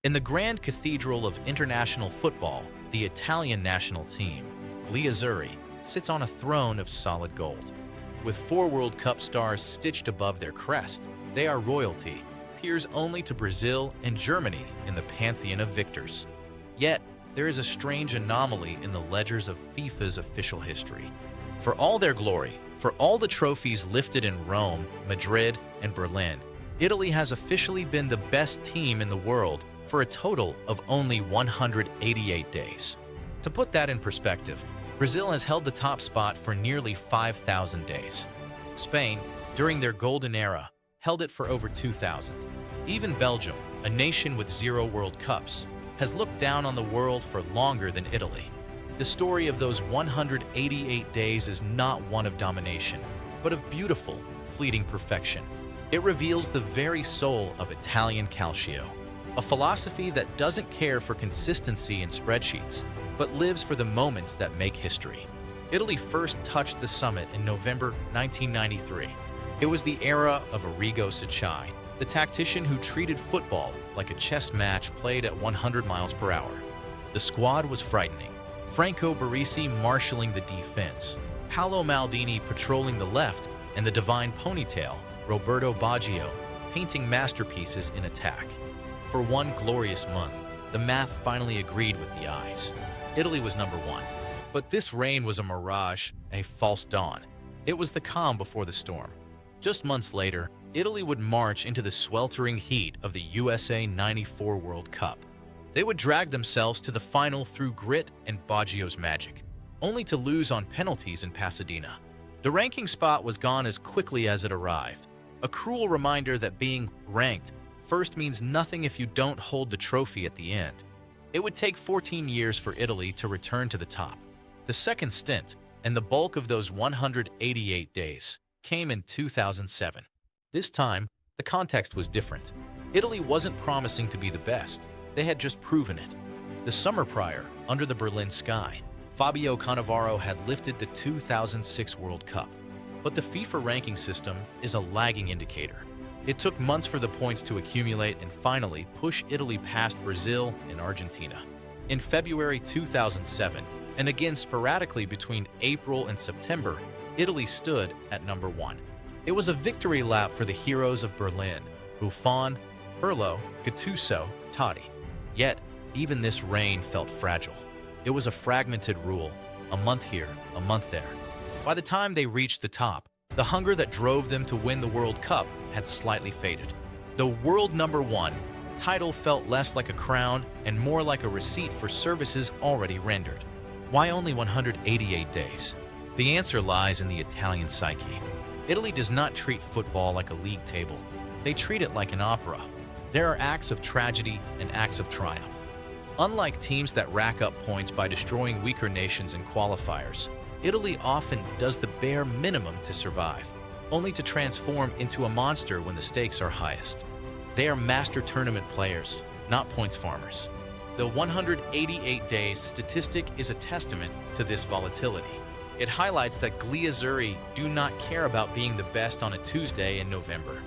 In the grand cathedral of international football, the Italian national team, gli Azzurri, sits on a throne of solid gold. With 4 World Cup stars stitched above their crest, they are royalty, peers only to Brazil and Germany in the pantheon of victors. Yet, there is a strange anomaly in the ledgers of FIFA's official history. For all their glory, for all the trophies lifted in Rome, Madrid, and Berlin, Italy has officially been the best team in the world for a total of only 188 days. To put that in perspective, Brazil has held the top spot for nearly 5,000 days. Spain, during their golden era, held it for over 2,000. Even Belgium, a nation with 0 World Cups, has looked down on the world for longer than Italy. The story of those 188 days is not one of domination, but of beautiful, fleeting perfection. It reveals the very soul of Italian calcio, a philosophy that doesn't care for consistency in spreadsheets, but lives for the moments that make history. Italy first touched the summit in November 1993. It was the era of Arrigo Sacchi, the tactician who treated football like a chess match played at 100 miles per hour. The squad was frightening. Franco Baresi marshalling the defense, Paolo Maldini patrolling the left, and the divine ponytail, Roberto Baggio, painting masterpieces in attack. For one glorious month, the math finally agreed with the eyes. Italy was number 1. But this reign was a mirage, a false dawn. It was the calm before the storm. Just months later, Italy would march into the sweltering heat of the USA '94 World Cup. They would drag themselves to the final through grit and Baggio's magic, only to lose on penalties in Pasadena. The ranking spot was gone as quickly as it arrived, a cruel reminder that being ranked first means nothing if you don't hold the trophy at the end. It would take 14 years for Italy to return to the top. The second stint, and the bulk of those 188 days, came in 2007. This time, the context was different. Italy wasn't promising to be the best. They had just proven it. The summer prior, under the Berlin sky, Fabio Cannavaro had lifted the 2006 World Cup. But the FIFA ranking system is a lagging indicator. It took months for the points to accumulate and finally push Italy past Brazil and Argentina. In February 2007, and again sporadically between April and September, Italy stood at number 1. It was a victory lap for the heroes of Berlin, Buffon, Pirlo, Gattuso, Totti. Yet, even this reign felt fragile. It was a fragmented rule, a month here, a month there. By the time they reached the top, the hunger that drove them to win the World Cup had slightly faded. The world number 1 title felt less like a crown and more like a receipt for services already rendered. Why only 188 days? The answer lies in the Italian psyche. Italy does not treat football like a league table. They treat it like an opera. There are acts of tragedy and acts of triumph. Unlike teams that rack up points by destroying weaker nations in qualifiers, Italy often does the bare minimum to survive, only to transform into a monster when the stakes are highest. They are master tournament players, not points farmers. The 188 days statistic is a testament to this volatility. It highlights that gli Azzurri do not care about being the best on a Tuesday in November.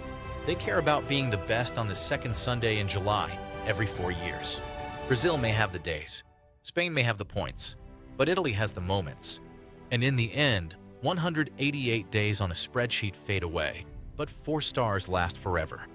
They care about being the best on the second Sunday in July every 4 years. Brazil may have the days, Spain may have the points, but Italy has the moments. And in the end, 188 days on a spreadsheet fade away, but 4 stars last forever.